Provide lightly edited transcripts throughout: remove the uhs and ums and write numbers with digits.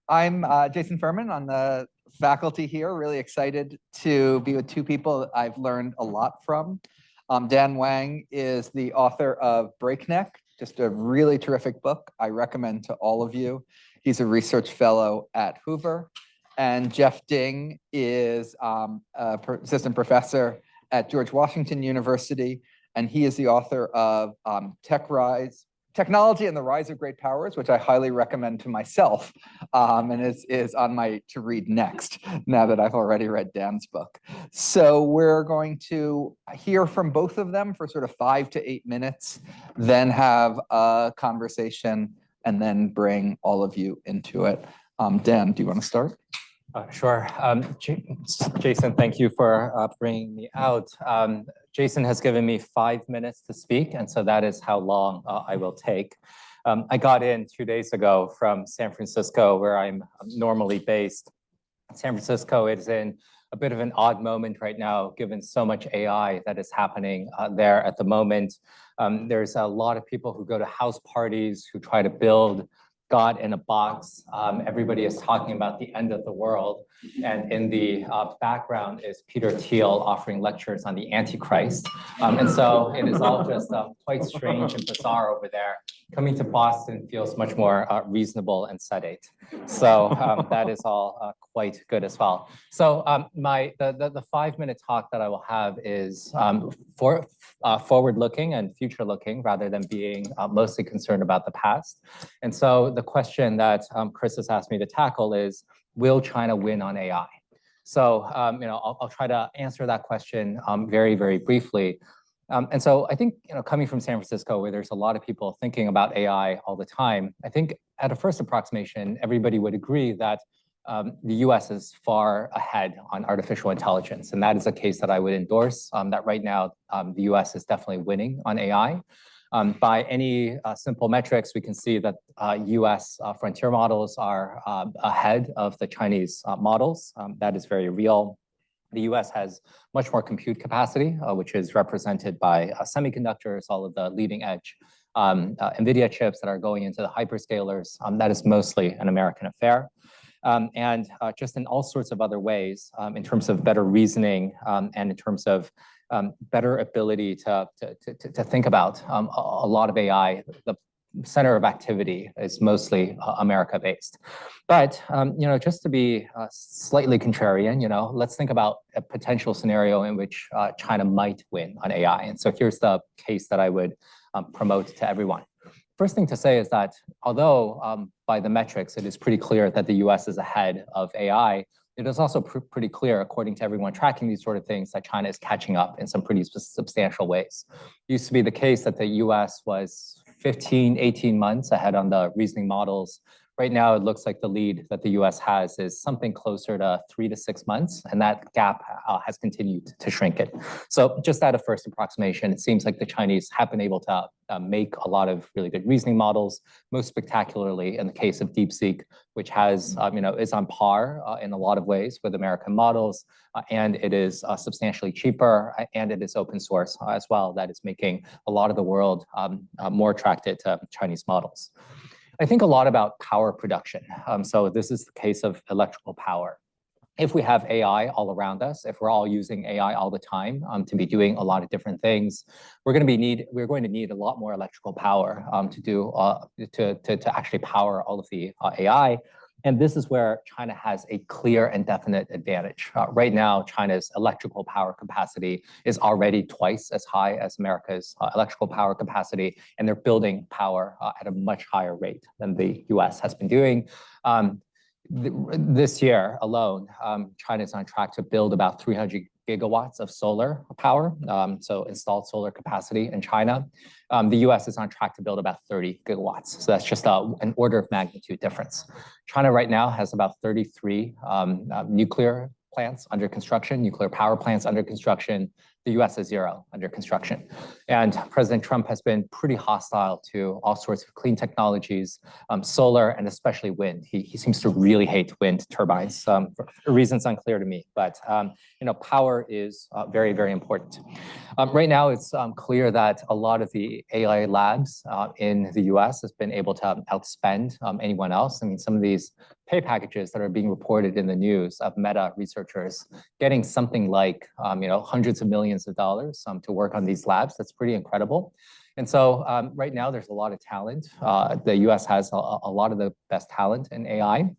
I'm Jason Furman on the faculty here. Really excited to be with two people I've learned a lot from. Dan Wang is the author of Breakneck, just a really terrific book I recommend to all of you. He's a research fellow at Hoover. And Jeff Ding is assistant professor at George Washington University, and he is the author of Technology and the Rise of Great Powers, which I highly recommend to myself, and is on my to read next, now that I've already read Dan's book. So we're going to hear from both of them for sort of 5 to 8 minutes, then have a conversation, and then bring all of you into it. Dan, do you want to start? Sure. Jason, thank you for bringing me out. Jason has given me 5 minutes to speak, and so that is how long I will take. I got in 2 days ago from San Francisco, where I'm normally based. San Francisco is in a bit of an odd moment right now, given so much AI that is happening there at the moment. There's a lot of people who go to house parties, who try to build God in a box. Everybody is talking about the end of the world. And in the background is Peter Thiel offering lectures on the Antichrist. And so it is all just quite strange and bizarre over there. Coming to Boston feels much more reasonable and sedate. So that is all quite good as well. So the 5-minute talk that I will have is forward-looking and future-looking, rather than being mostly concerned about the past. And so the question that Chris has asked me to tackle is, will China win on AI? So I'll try to answer that question very, very briefly. And so I think, coming from San Francisco, where there's a lot of people thinking about AI all the time, I think at a first approximation, everybody would agree that the US is far ahead on artificial intelligence. And that is a case that I would endorse, that right now, the US is definitely winning on AI. By any simple metrics, we can see that US frontier models are ahead of the Chinese models. That is very real. The US has much more compute capacity, which is represented by semiconductors, all of the leading edge NVIDIA chips that are going into the hyperscalers. That is mostly an American affair. And just in all sorts of other ways, in terms of better reasoning and in terms of better ability to think about a lot of AI, the center of activity is mostly America-based. But just to be slightly contrarian, let's think about a potential scenario in which China might win on AI. And so here's the case that I would promote to everyone. First thing to say is that although by the metrics, it is pretty clear that the US is ahead of AI, it is also pretty clear, according to everyone tracking these sort of things, that China is catching up in some pretty substantial ways. It used to be the case that the US was 15, 18 months ahead on the reasoning models. Right now, it looks like the lead that the US has is something closer to 3 to 6 months, and that gap has continued to shrink it. So just at a first approximation, it seems like the Chinese have been able to make a lot of really good reasoning models, most spectacularly in the case of DeepSeek, which has, is on par in a lot of ways with American models, and it is substantially cheaper, and it is open source as well. That is making a lot of the world more attracted to Chinese models. I think a lot about power production. So this is the case of electrical power. If we have AI all around us, if we're all using AI all the time to be doing a lot of different things, we're going to need a lot more electrical power to actually power all of the AI. And this is where China has a clear and definite advantage. Right now, China's electrical power capacity is already twice as high as America's electrical power capacity, and they're building power at a much higher rate than the US has been doing. This year alone, China is on track to build about 300 gigawatts of solar power, so installed solar capacity in China. The US is on track to build about 30 gigawatts. So that's just an order of magnitude difference. China right now has about 33 nuclear plants under construction, nuclear power plants under construction. The US has 0 under construction. And President Trump has been pretty hostile to all sorts of clean technologies, solar, and especially wind. He seems to really hate wind turbines for reasons unclear to me. But power is very, very important. Right now, it's clear that a lot of the AI labs in the US has been able to outspend anyone else. I mean, some of these pay packages that are being reported in the news of Meta researchers getting something like hundreds of millions of dollars to work on these labs. That's pretty incredible. And so right now there's a lot of talent. The US has a lot of the best talent in AI,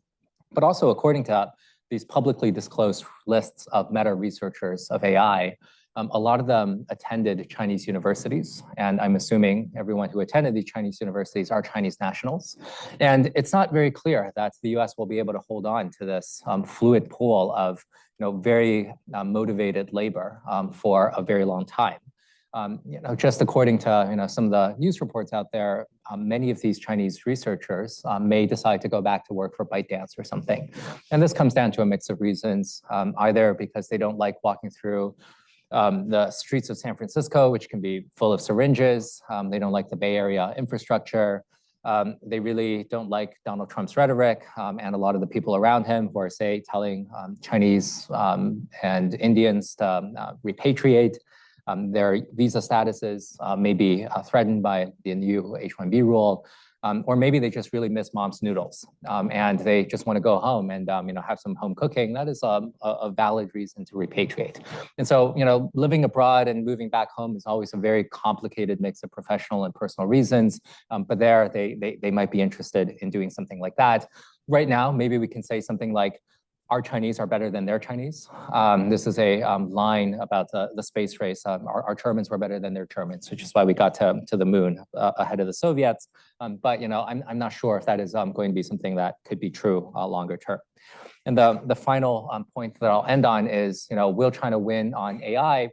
but also according to these publicly disclosed lists of Meta researchers of AI, a lot of them attended Chinese universities, and I'm assuming everyone who attended these Chinese universities are Chinese nationals. And it's not very clear that the US will be able to hold on to this fluid pool of very motivated labor for a very long time. Just according to some of the news reports out there, many of these Chinese researchers may decide to go back to work for ByteDance or something. And this comes down to a mix of reasons, either because they don't like walking through the streets of San Francisco, which can be full of syringes. They don't like the Bay Area infrastructure. They really don't like Donald Trump's rhetoric and a lot of the people around him who are, say, telling Chinese and Indians to repatriate. Their visa statuses may be threatened by the new H-1B rule. Or maybe they just really miss mom's noodles and they just want to go home and have some home cooking. That is a valid reason to repatriate. And so living abroad and moving back home is always a very complicated mix of professional and personal reasons. But there they might be interested in doing something like that. Right now, maybe we can say something like, our Chinese are better than their Chinese. This is a line about the space race. Our Germans were better than their Germans, which is why we got to the moon ahead of the Soviets. But I'm not sure if that is going to be something that could be true longer term. And the final point that I'll end on is, will China win on AI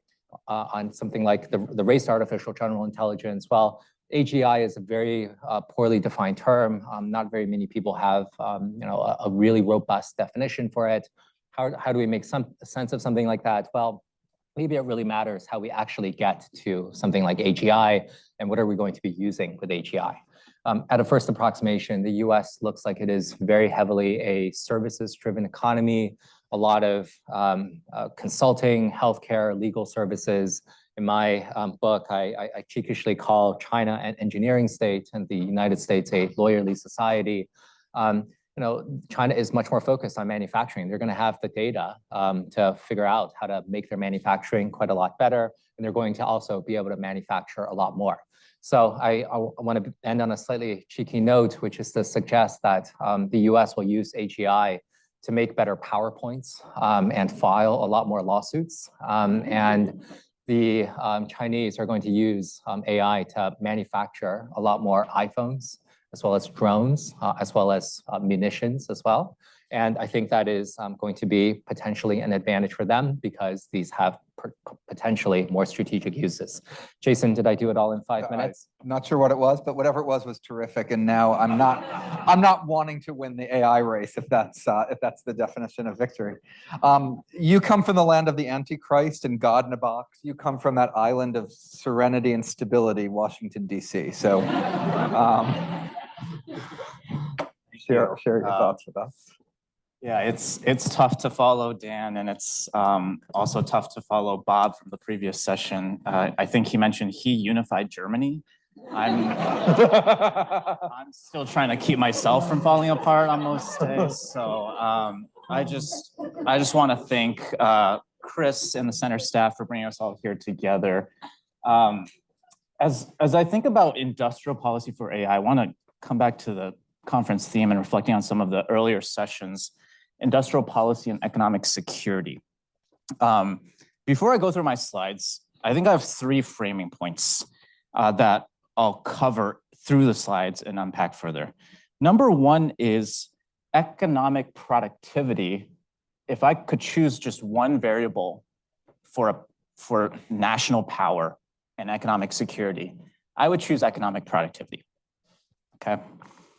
on something like the race to artificial general intelligence? Well, AGI is a very poorly defined term. Not very many people have a really robust definition for it. How do we make some sense of something like that? Well, maybe it really matters how we actually get to something like AGI and what are we going to be using with AGI. At a first approximation, the US looks like it is very heavily a services-driven economy, a lot of consulting, healthcare, legal services. In my book, I cheekishly call China an engineering state and the United States a lawyerly society. China is much more focused on manufacturing. They're going to have the data to figure out how to make their manufacturing quite a lot better, and they're going to also be able to manufacture a lot more. So I want to end on a slightly cheeky note, which is to suggest that the US will use AGI to make better PowerPoints and file a lot more lawsuits. And the Chinese are going to use AI to manufacture a lot more iPhones, as well as drones, as well as munitions as well. And I think that is going to be potentially an advantage for them because these have potentially more strategic uses. Jason, did I do it all in 5 minutes? I'm not sure what it was, but whatever it was terrific. And now I'm not wanting to win the AI race if that's the definition of victory. You come from the land of the Antichrist and God in a box. You come from that island of serenity and stability, Washington, D.C. So share your thoughts with us. Yeah, it's tough to follow Dan, and it's also tough to follow Bob from the previous session. I think he mentioned he unified Germany. I'm still trying to keep myself from falling apart on most days. So I just want to thank Chris and the center staff for bringing us all here together. As I think about industrial policy for AI, I want to come back to the conference theme and reflecting on some of the earlier sessions. Industrial policy and economic security. Before I go through my slides, I think I have 3 framing points that I'll cover through the slides and unpack further. Number 1 is economic productivity. If I could choose just one variable for national power and economic security, I would choose economic productivity. Okay.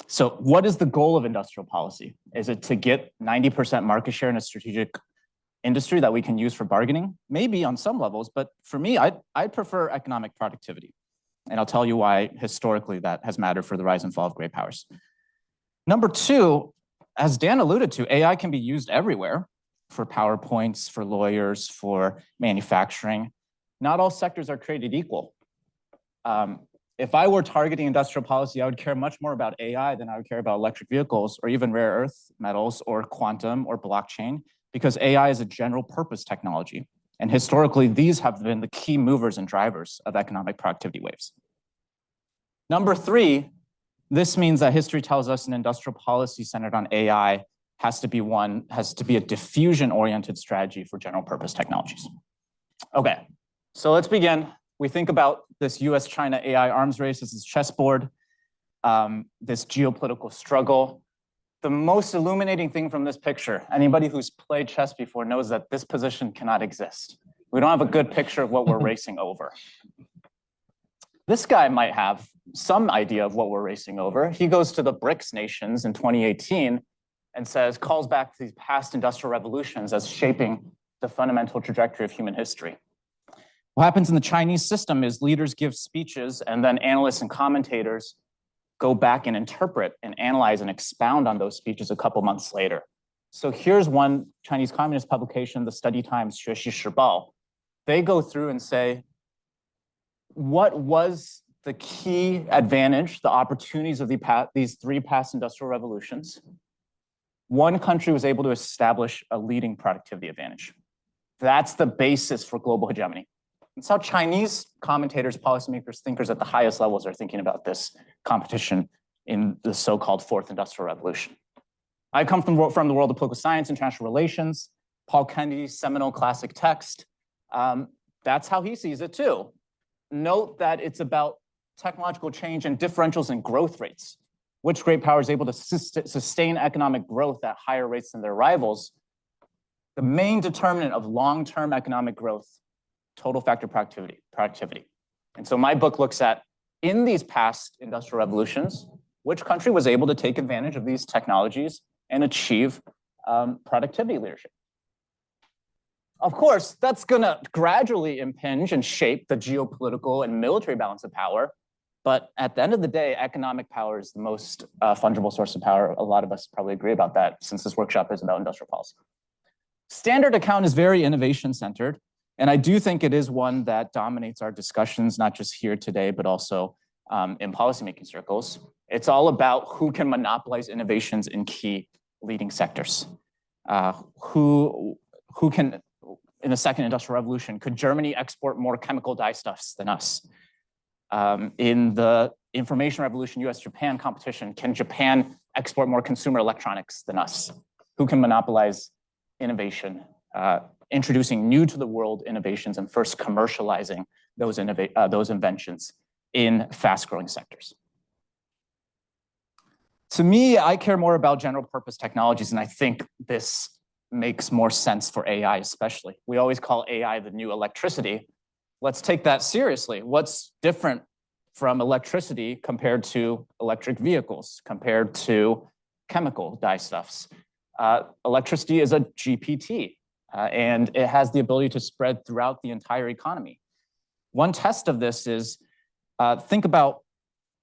So what is the goal of industrial policy? Is it to get 90% market share in a strategic industry that we can use for bargaining? Maybe on some levels, but for me, I'd prefer economic productivity. And I'll tell you why historically that has mattered for the rise and fall of great powers. Number 2, as Dan alluded to, AI can be used everywhere for PowerPoints, for lawyers, for manufacturing. Not all sectors are created equal. if I were targeting industrial policy, I would care much more about AI than I would care about electric vehicles or even rare earth metals or quantum or blockchain, because AI is a general purpose technology. And historically, these have been the key movers and drivers of economic productivity waves. Number three, this means that history tells us an industrial policy centered on AI has to be a diffusion-oriented strategy for general purpose technologies. Okay, so let's begin. We think about this US-China AI arms race as this chessboard, this geopolitical struggle. The most illuminating thing from this picture, anybody who's played chess before knows that this position cannot exist. We don't have a good picture of what we're racing over. This guy might have some idea of what we're racing over. He goes to the BRICS nations in 2018 and calls back these past industrial revolutions as shaping the fundamental trajectory of human history. What happens in the Chinese system is leaders give speeches and then analysts and commentators go back and interpret and analyze and expound on those speeches a couple months later. So here's one Chinese communist publication, the Study Times Xuexi Shibao. They go through and say, what was the key advantage, the opportunities of these three past industrial revolutions? One country was able to establish a leading productivity advantage. That's the basis for global hegemony. It's how Chinese commentators, policymakers, thinkers at the highest levels are thinking about this competition in the so-called fourth industrial revolution. I come from the world of political science, international relations, Paul Kennedy's seminal classic text. That's how he sees it too. Note that it's about technological change and differentials in growth rates. Which great power is able to sustain economic growth at higher rates than their rivals? The main determinant of long-term economic growth, total factor productivity. And so my book looks at, in these past industrial revolutions, which country was able to take advantage of these technologies and achieve productivity leadership? Of course, that's going to gradually impinge and shape the geopolitical and military balance of power. But at the end of the day, economic power is the most fungible source of power. A lot of us probably agree about that, since this workshop is about industrial policy. Standard account is very innovation-centered. And I do think it is one that dominates our discussions, not just here today, but also in policymaking circles. It's all about who can monopolize innovations in key leading sectors. Who can, in the second industrial revolution, could Germany export more chemical dyestuffs than us? In the information revolution, US-Japan competition, can Japan export more consumer electronics than us? Who can monopolize innovation? Introducing new to the world innovations and first commercializing those inventions in fast-growing sectors. To me, I care more about general purpose technologies, and I think this makes more sense for AI especially. We always call AI the new electricity. Let's take that seriously. What's different from electricity compared to electric vehicles, compared to chemical dyestuffs? Electricity is a GPT. And it has the ability to spread throughout the entire economy. One test of this is think about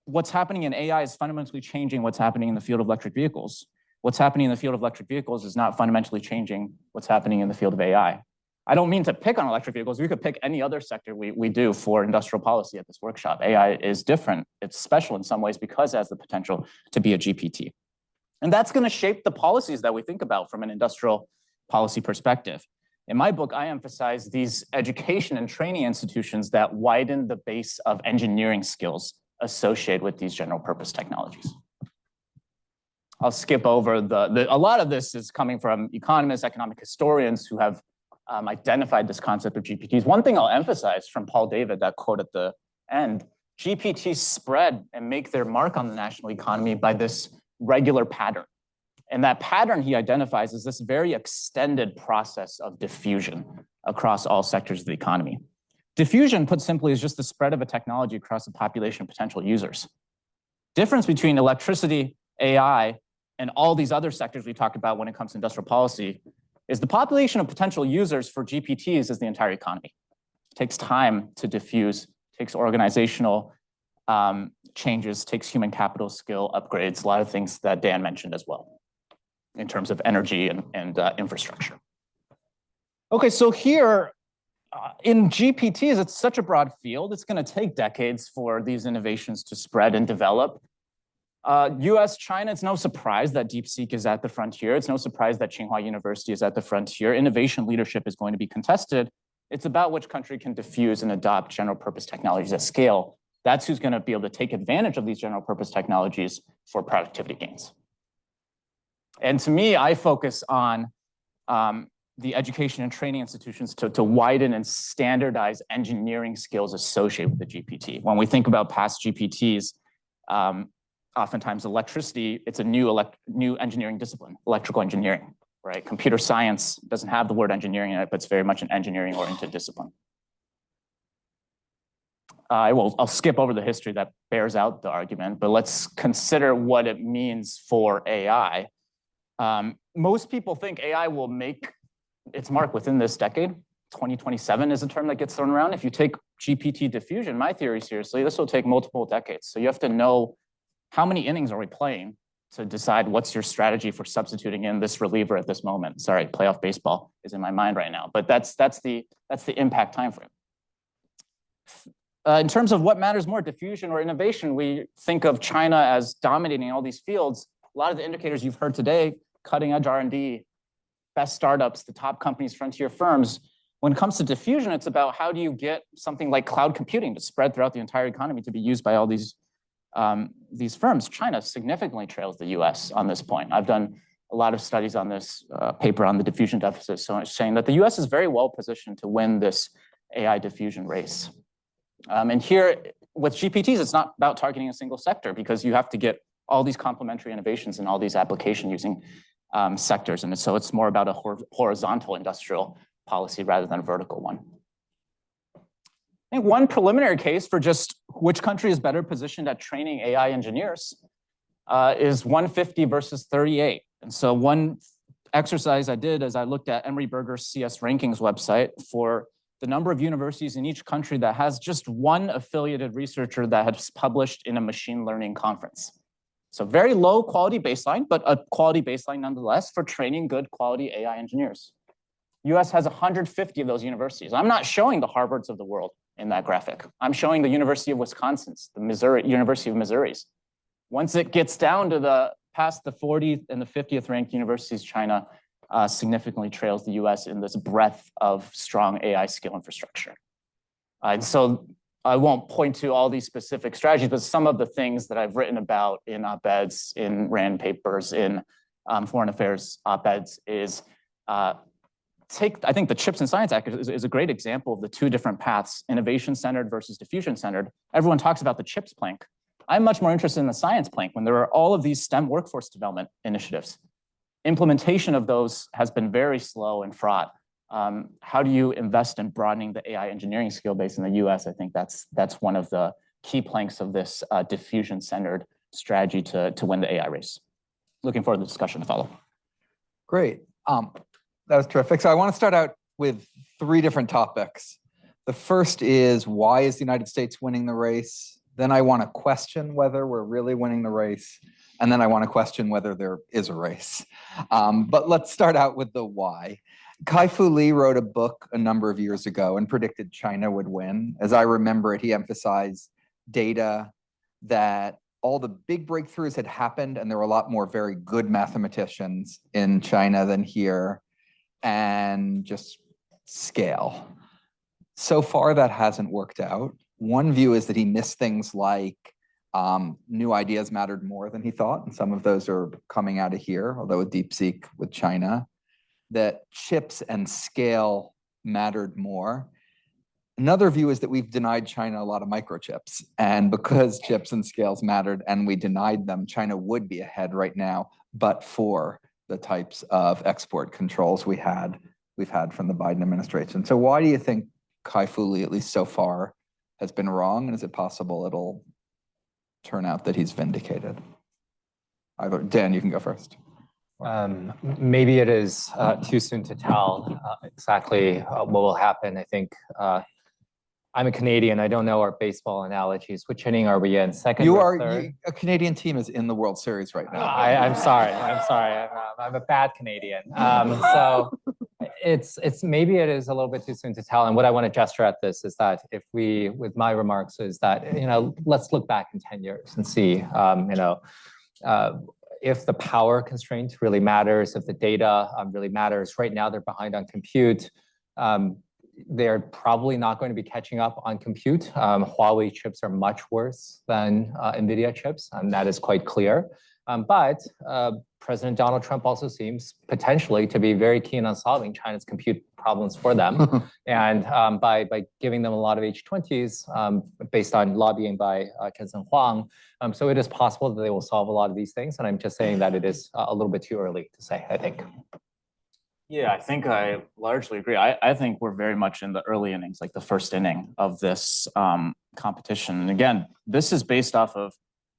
what's happening in AI is fundamentally changing what's happening in the field of electric vehicles. What's happening in the field of electric vehicles is not fundamentally changing what's happening in the field of AI. I don't mean to pick on electric vehicles. We could pick any other sector we do for industrial policy at this workshop. AI is different. It's special in some ways because it has the potential to be a GPT. And that's going to shape the policies that we think about from an industrial policy perspective. In my book, I emphasize these education and training institutions that widen the base of engineering skills associated with these general purpose technologies. I'll skip over a lot of this is coming from economists, economic historians who have identified this concept of GPTs. One thing I'll emphasize from Paul David, that quote at the end, GPTs spread and make their mark on the national economy by this regular pattern. And that pattern he identifies is this very extended process of diffusion across all sectors of the economy. Diffusion, put simply, is just the spread of a technology across a population of potential users. Difference between electricity, AI, and all these other sectors we talked about when it comes to industrial policy is the population of potential users for GPTs is the entire economy. It takes time to diffuse, takes organizational changes, takes human capital skill upgrades, a lot of things that Dan mentioned as well in terms of energy and infrastructure. Okay, so here, In GPTs, it's such a broad field. It's going to take decades for these innovations to spread and develop. US, China, it's no surprise that DeepSeek is at the frontier. It's no surprise that Tsinghua University is at the frontier. Innovation leadership is going to be contested. It's about which country can diffuse and adopt general purpose technologies at scale. That's who's going to be able to take advantage of these general purpose technologies for productivity gains. And to me, I focus on the education and training institutions to widen and standardize engineering skills associated with the GPT. When we think about past GPTs, oftentimes electricity, it's a new engineering discipline, electrical engineering, right? Computer science doesn't have the word engineering in it, but it's very much an engineering-oriented discipline. I'll skip over the history that bears out the argument, but let's consider what it means for AI. Most people think AI will make its mark within this decade. 2027 is a term that gets thrown around. If you take GPT diffusion, my theory seriously, this will take multiple decades. So you have to know how many innings are we playing to decide what's your strategy for substituting in this reliever at this moment. Sorry, playoff baseball is in my mind right now, but that's the impact timeframe. In terms of what matters more, diffusion or innovation, we think of China as dominating all these fields. A lot of the indicators you've heard today, cutting edge R&D, best startups, the top companies, frontier firms. When it comes to diffusion, it's about how do you get something like cloud computing to spread throughout the entire economy to be used by all these firms. China significantly trails the US on this point. I've done a lot of studies on this paper on the diffusion deficit, so it's saying that the US is very well positioned to win this AI diffusion race. And here with GPTs, it's not about targeting a single sector because you have to get all these complementary innovations in all these application using sectors. And so it's more about a horizontal industrial policy rather than a vertical one. I think one preliminary case for just which country is better positioned at training AI engineers is 150 versus 38. And so one exercise I did is I looked at Emory Berger's CS Rankings website for the number of universities in each country that has just one affiliated researcher that has published in a machine learning conference. So very low quality baseline, but a quality baseline nonetheless for training good quality AI engineers. US has 150 of those universities. I'm not showing the Harvards of the world in that graphic. I'm showing the University of Wisconsin's, the University of Missouri's. Once it gets down to past the 40th and the 50th ranked universities, China significantly trails the US in this breadth of strong AI skill infrastructure. And so I won't point to all these specific strategies, but some of the things that I've written about in op-eds, in RAND papers, in foreign affairs op-eds is I think the Chips and Science Act is a great example of the two different paths, innovation-centered versus diffusion-centered. Everyone talks about the CHIPS plank. I'm much more interested in the science plank when there are all of these STEM workforce development initiatives. Implementation of those has been very slow and fraught. How do you invest in broadening the AI engineering skill base in the US? I think that's one of the key planks of this diffusion-centered strategy to win the AI race. Looking forward to the discussion to follow. Great. That was terrific. So I want to start out with three different topics. The first is, why is the United States winning the race? Then I want to question whether we're really winning the race. And then I want to question whether there is a race. But let's start out with the why. Kai-Fu Lee wrote a book a number of years ago and predicted China would win. As I remember it, he emphasized data that all the big breakthroughs had happened and there were a lot more very good mathematicians in China than here, and just scale. So far, that hasn't worked out. One view is that he missed things like new ideas mattered more than he thought, and some of those are coming out of here, although with DeepSeek with China, that chips and scale mattered more. Another view is that we've denied China a lot of microchips, and because chips and scales mattered and we denied them, China would be ahead right now, but for the types of export controls we've had from the Biden administration. So why do you think Kai-Fu Lee, at least so far, has been wrong? And is it possible it'll turn out that he's vindicated? Dan, you can go first. Maybe it is too soon to tell exactly what will happen. I think I'm a Canadian. I don't know our baseball analogies. Which inning are we in? Second or third? A Canadian team is in the World Series right now. I'm sorry. I'm a bad Canadian. So It's maybe it is a little bit too soon to tell. And what I want to gesture at this is that if we, with my remarks, is that let's look back in 10 years and see if the power constraint really matters, if the data really matters. Right now, they're behind on compute. They're probably not going to be catching up on compute. Huawei chips are much worse than NVIDIA chips, and that is quite clear. But President Donald Trump also seems potentially to be very keen on solving China's compute problems for them. And by giving them a lot of H20s based on lobbying by Wang. So it is possible that they will solve a lot of these things. And I'm just saying that it is a little bit too early to say, I think. Yeah, I think I largely agree. I think we're very much in the early innings, like the first inning of this competition. And again, this is based off of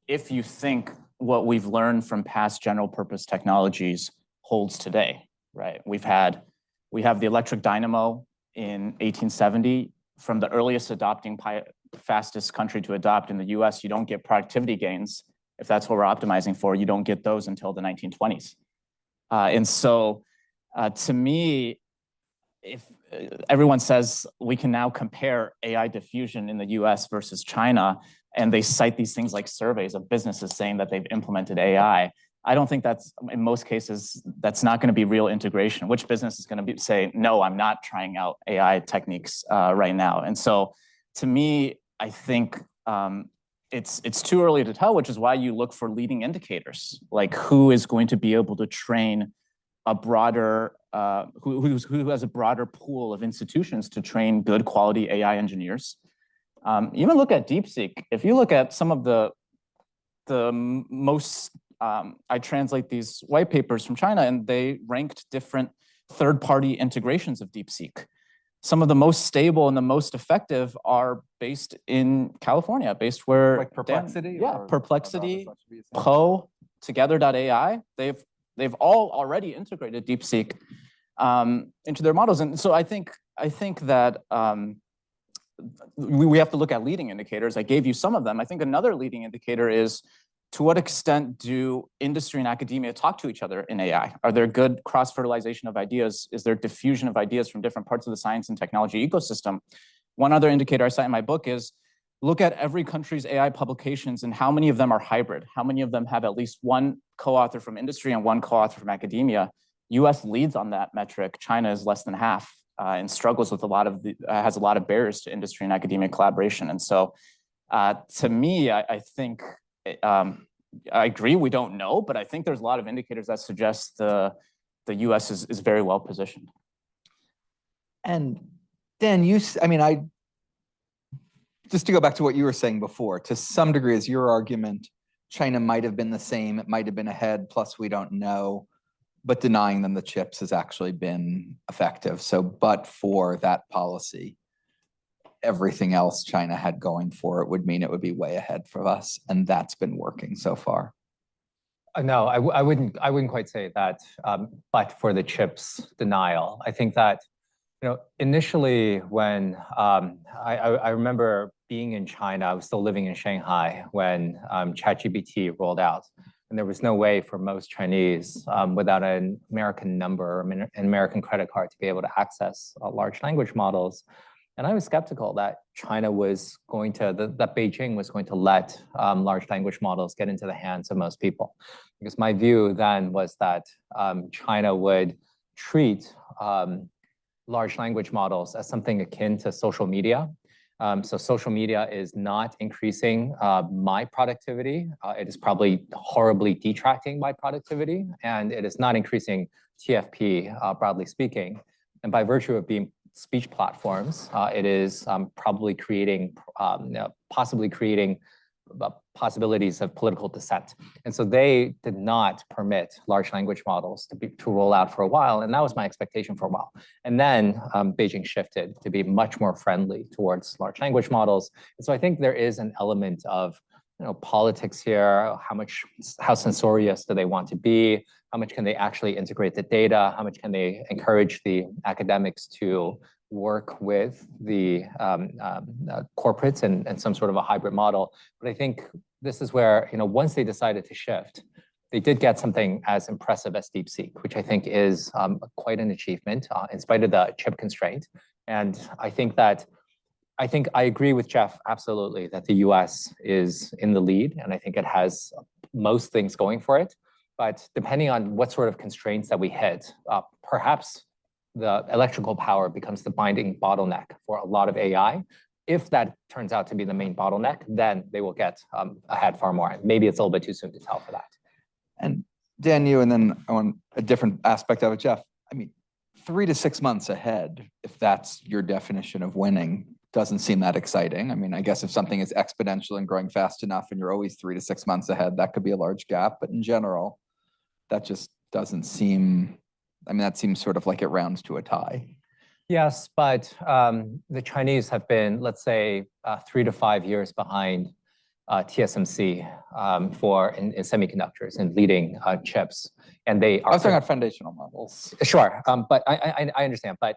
if you think what we've learned from past general purpose technologies holds today, right? We have the electric dynamo in 1870. From the earliest adopting fastest country to adopt in the US, you don't get productivity gains. If that's what we're optimizing for, you don't get those until the 1920s. And so to me, if everyone says we can now compare AI diffusion in the US versus China, and they cite these things like surveys of businesses saying that they've implemented AI, I don't think that's, in most cases, that's not going to be real integration. Which business is going to say, no, I'm not trying out AI techniques right now? And so to me, I think it's too early to tell, which is why you look for leading indicators, like who is going to be able to train a broader, who has a broader pool of institutions to train good quality AI engineers. Even look at DeepSeek. If you look at some of the most, I translate these white papers from China, and they ranked different third-party integrations of DeepSeek. Some of the most stable and the most effective are based in California, based where Like Perplexity? Perplexity, Poe, Together.ai. They've all already integrated DeepSeek into their models, and so I think that we have to look at leading indicators. I gave you some of them. I think another leading indicator is to what extent do industry and academia talk to each other in AI? Are there good cross-fertilization of ideas? Is there diffusion of ideas from different parts of the science and technology ecosystem? One other indicator I cite in my book is look at every country's AI publications and how many of them are hybrid. How many of them have at least one co-author from industry and one co-author from academia? US leads on that metric. China is less than half. And struggles with has a lot of barriers to industry and academic collaboration. And so to me, I think, I agree, we don't know, but I think there's a lot of indicators that suggest the US is very well positioned. And Dan, just to go back to what you were saying before, to some degree is your argument, China might have been the same, it might have been ahead, plus we don't know. But denying them the chips has actually been effective. So, but for that policy, everything else China had going for it would mean it would be way ahead for us, and that's been working so far. No, I wouldn't quite say that. But for the chips denial, I think that initially when I remember being in China, I was still living in Shanghai when ChatGPT rolled out. And there was no way for most Chinese without an American number, an American credit card to be able to access large language models. And I was skeptical that China was going to, that Beijing was going to let large language models get into the hands of most people. Because my view then was that China would treat large language models as something akin to social media. So social media is not increasing my productivity. It is probably horribly detracting my productivity, and it is not increasing TFP, broadly speaking. And by virtue of being speech platforms, it is probably creating, possibly creating possibilities of political dissent. And so they did not permit large language models to roll out for a while. And that was my expectation for a while. And then Beijing shifted to be much more friendly towards large language models. And so I think there is an element of politics here. How censorious do they want to be? How much can they actually integrate the data? How much can they encourage the academics to work with the corporates and some sort of a hybrid model? But I think this is where, once they decided to shift, they did get something as impressive as DeepSeek, which I think is quite an achievement in spite of the chip constraint. And I think I agree with Jeff absolutely that the US is in the lead, and I think it has most things going for it. But depending on what sort of constraints that we hit, perhaps the electrical power becomes the binding bottleneck for a lot of AI. If that turns out to be the main bottleneck, then they will get ahead far more. Maybe it's a little bit too soon to tell for that. And Dan, you, and then on a different aspect of it, Jeff, I mean, 3 to 6 months ahead, if that's your definition of winning, doesn't seem that exciting. I mean, I guess if something is exponential and growing fast enough and you're always 3 to 6 months ahead, that could be a large gap. But in general, that just doesn't seem, I mean, that seems sort of like it rounds to a tie. Yes, but the Chinese have been, let's say, 3 to 5 years behind TSMC in semiconductors and leading chips, and they are. I was talking about foundational models. Sure, but I understand. But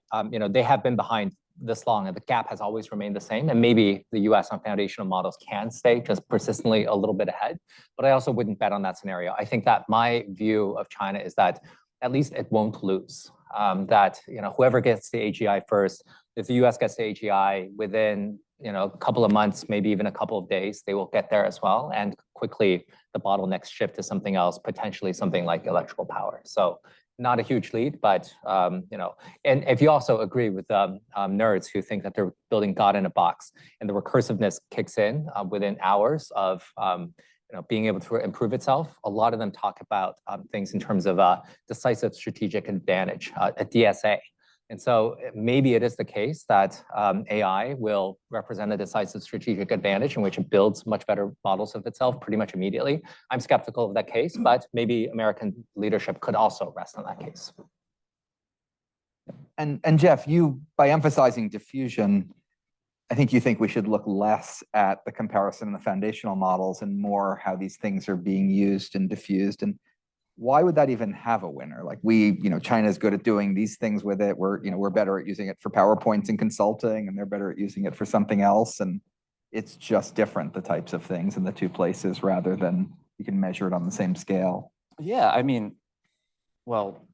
they have been behind this long, and the gap has always remained the same. And maybe the U.S. on foundational models can stay just persistently a little bit ahead. But I also wouldn't bet on that scenario. I think that my view of China is that at least it won't lose. That whoever gets the AGI first, if the U.S. gets the AGI within a couple of months, maybe even a couple of days, they will get there as well. And quickly, the bottlenecks shift to something else, potentially something like electrical power. So not a huge lead, but and if you also agree with nerds who think that they're building God in a box, and the recursiveness kicks in within hours of being able to improve itself, a lot of them talk about things in terms of decisive strategic advantage, a DSA. And so maybe it is the case that AI will represent a decisive strategic advantage in which it builds much better models of itself pretty much immediately. I'm skeptical of that case, but maybe American leadership could also rest on that case. And Jeff, you, by emphasizing diffusion, I think you think we should look less at the comparison in the foundational models and more how these things are being used and diffused. And why would that even have a winner? Like China is good at doing these things with it. We're better at using it for PowerPoints and consulting, and they're better at using it for something else. And it's just different, the types of things in the two places, rather than you can measure it on the same scale. Yeah, I mean, well,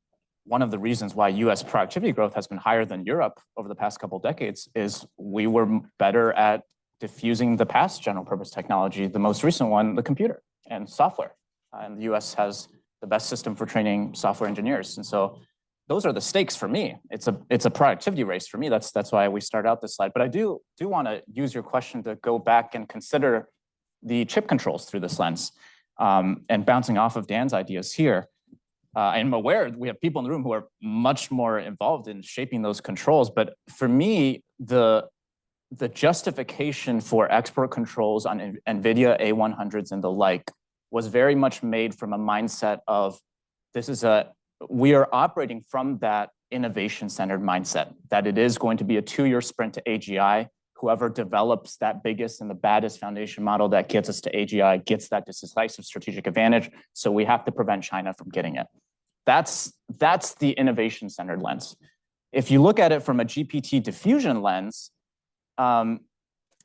one of the reasons why US productivity growth has been higher than Europe over the past couple of decades is we were better at diffusing the past general purpose technology, the most recent one, the computer and software. And the US has the best system for training software engineers. And so those are the stakes for me. It's a productivity race for me. That's why we start out this slide. But I do want to use your question to go back and consider the chip controls through this lens. And bouncing off of Dan's ideas here, I'm aware we have people in the room who are much more involved in shaping those controls. But for me, the justification for export controls on NVIDIA A100s and the like was very much made from a mindset of we are operating from that innovation-centered mindset, that it is going to be a 2-year sprint to AGI. Whoever develops that biggest and the baddest foundation model that gets us to AGI gets that decisive strategic advantage. So we have to prevent China from getting it. That's the innovation-centered lens. If you look at it from a GPT diffusion lens,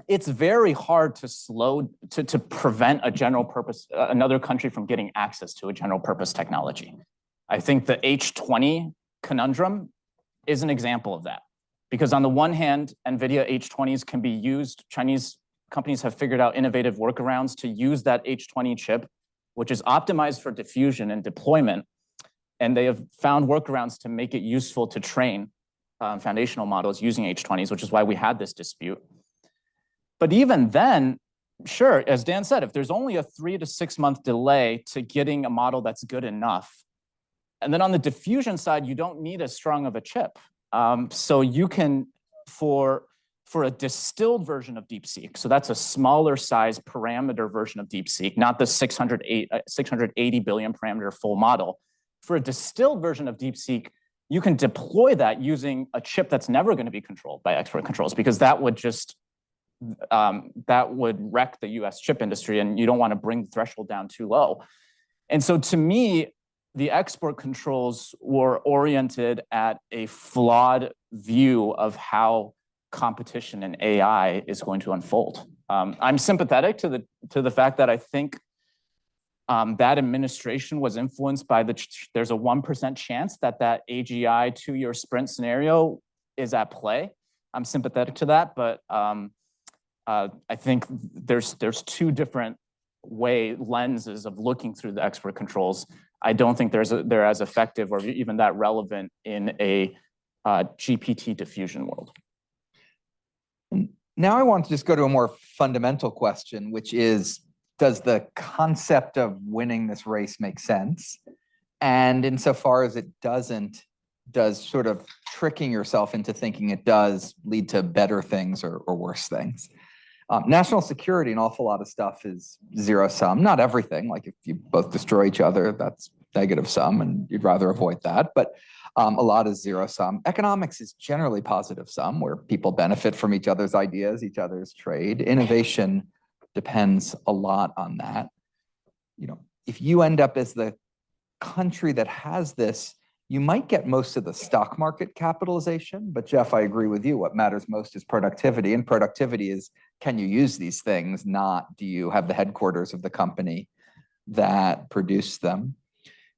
it's very hard to prevent a general purpose, another country from getting access to a general purpose technology. I think the H20 conundrum is an example of that. Because on the one hand, NVIDIA H20s can be used, Chinese companies have figured out innovative workarounds to use that H20 chip, which is optimized for diffusion and deployment. And they have found workarounds to make it useful to train foundational models using H20s, which is why we had this dispute. But even then, sure, as Dan said, if there's only a 3 to 6 month delay to getting a model that's good enough, and then on the diffusion side, you don't need as strong of a chip. So you can, for a distilled version of DeepSeek, so that's a smaller size parameter version of DeepSeek, not the 680 billion parameter full model. For a distilled version of DeepSeek, you can deploy that using a chip that's never going to be controlled by export controls, because that would just wreck the US chip industry, and you don't want to bring the threshold down too low. And so to me, the export controls were oriented at a flawed view of how competition in AI is going to unfold. I'm sympathetic to the fact that I think that administration was influenced by there's a 1% chance that AGI 2-year sprint scenario is at play. I'm sympathetic to that, but I think there's two different lenses of looking through the export controls. I don't think they're as effective or even that relevant in a GPT diffusion world. Now I want to just go to a more fundamental question, which is, does the concept of winning this race make sense? And insofar as it doesn't, does sort of tricking yourself into thinking it does lead to better things or worse things? National security, an awful lot of stuff is zero sum. Not everything, like if you both destroy each other, that's negative sum and you'd rather avoid that. But a lot is zero sum. Economics is generally positive sum, where people benefit from each other's ideas, each other's trade. Innovation depends a lot on that. You know, if you end up as the country that has this, you might get most of the stock market capitalization, but Jeff, I agree with you. What matters most is productivity, and productivity is, can you use these things, not do you have the headquarters of the company that produced them.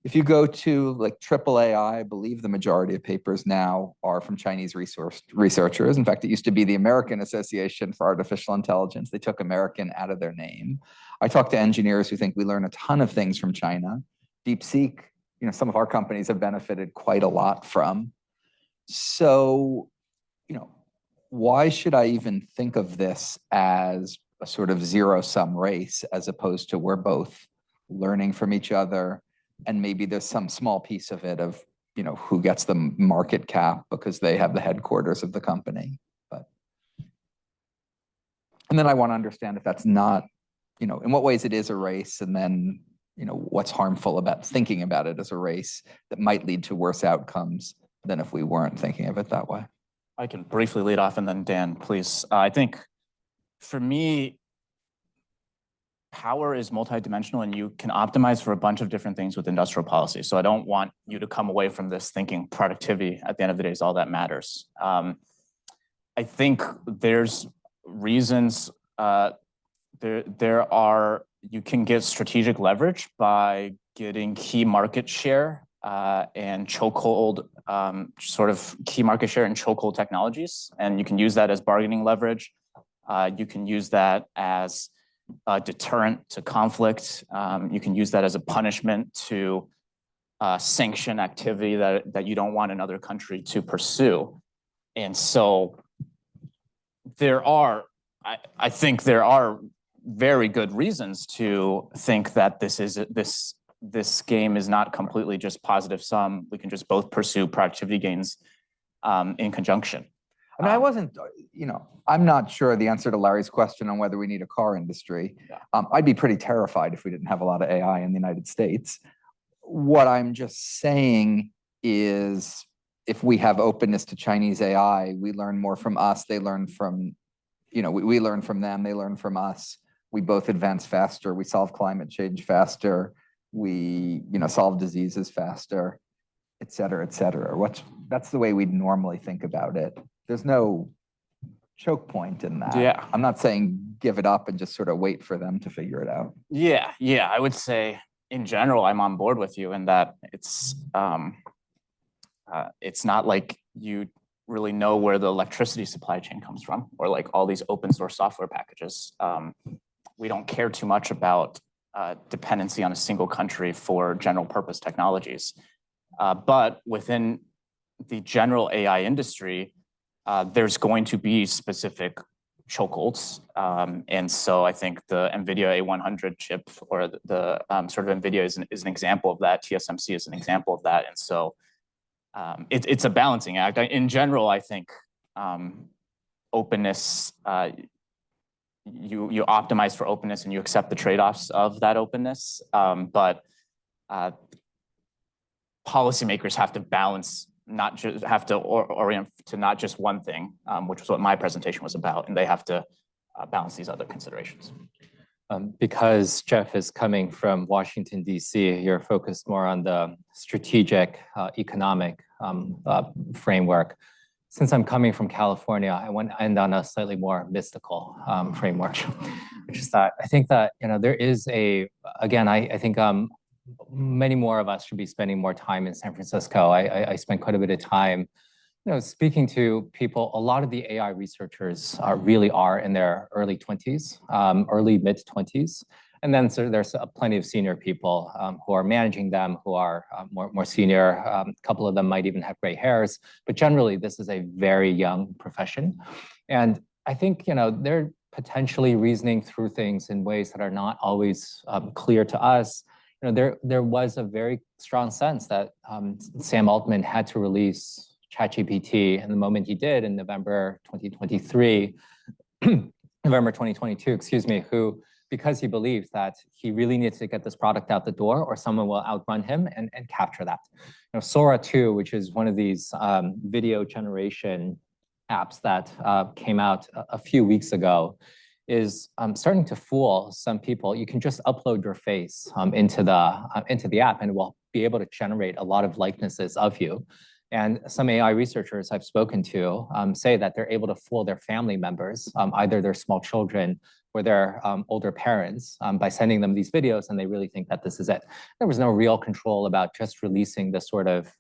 If you go to like AAAI, I believe the majority of papers now are from Chinese researchers. In fact, it used to be the American Association for Artificial Intelligence. They took American out of their name. I talk to engineers who think we learn a ton of things from China. DeepSeek, you know, some of our companies have benefited quite a lot from. So, you know, why should I even think of this as a sort of zero-sum race as opposed to we're both learning from each other, and maybe there's some small piece of it of, you know, who gets the market cap because they have the headquarters of the company. But, and then I want to understand if that's not, you know, in what ways it is a race, and then, you know, what's harmful about thinking about it as a race that might lead to worse outcomes than if we weren't thinking of it that way. I can briefly lead off, and then Dan, please. I think for me, power is multidimensional, and you can optimize for a bunch of different things with industrial policy. So I don't want you to come away from this thinking productivity at the end of the day is all that matters. I think there's reasons you can get strategic leverage by getting key market share and chokehold, sort of key market share and chokehold technologies. And you can use that as bargaining leverage. You can use that as a deterrent to conflict. You can use that as a punishment to sanction activity that you don't want another country to pursue. And so I think there are very good reasons to think that this game is not completely just positive sum. We can just both pursue productivity gains in conjunction. I mean, I wasn't, you know, I'm not sure the answer to Larry's question on whether we need a car industry. Yeah. I'd be pretty terrified if we didn't have a lot of AI in the United States. What I'm just saying is, if we have openness to Chinese AI, we learn more from us. They learn from, you know, we learn from them. They learn from us. We both advance faster. We solve climate change faster. We, you know, solve diseases faster, et cetera, et cetera. That's the way we'd normally think about it. There's no choke point in that. Yeah. I'm not saying give it up and just sort of wait for them to figure it out. Yeah. I would say in general, I'm on board with you in that it's not like you really know where the electricity supply chain comes from, or like all these open source software packages. We don't care too much about dependency on a single country for general purpose technologies. But within the general AI industry, there's going to be specific chokeholds. And so I think the NVIDIA A100 chip, or the sort of NVIDIA is an example of that. TSMC is an example of that. And so it's a balancing act. In general, I think openness, you optimize for openness and you accept the trade-offs of that openness. But policymakers have to balance, not just have to orient to not just one thing, which is what my presentation was about, and they have to balance these other considerations. Because Jeff is coming from Washington, D.C., you're focused more on the strategic economic framework. since I'm coming from California, I want to end on a slightly more mystical framework, which is that I think that there is again, I think many more of us should be spending more time in San Francisco. I spent quite a bit of time speaking to people. A lot of the AI researchers really are in their early 20s, early mid 20s. And then there's plenty of senior people who are managing them, who are more senior. A couple of them might even have gray hairs, but generally this is a very young profession. And I think they're potentially reasoning through things in ways that are not always clear to us. There was a very strong sense that Sam Altman had to release ChatGPT, and the moment he did in November 2023, November 2022, excuse me, because he believes that he really needs to get this product out the door or someone will outrun him and capture that. Sora 2, which is one of these video generation apps that came out a few weeks ago, is starting to fool some people. You can just upload your face into the app and it will be able to generate a lot of likenesses of you. And some AI researchers I've spoken to say that they're able to fool their family members, either their small children or their older parents, by sending them these videos, and they really think that this is it. There was no real control about just releasing this sort of,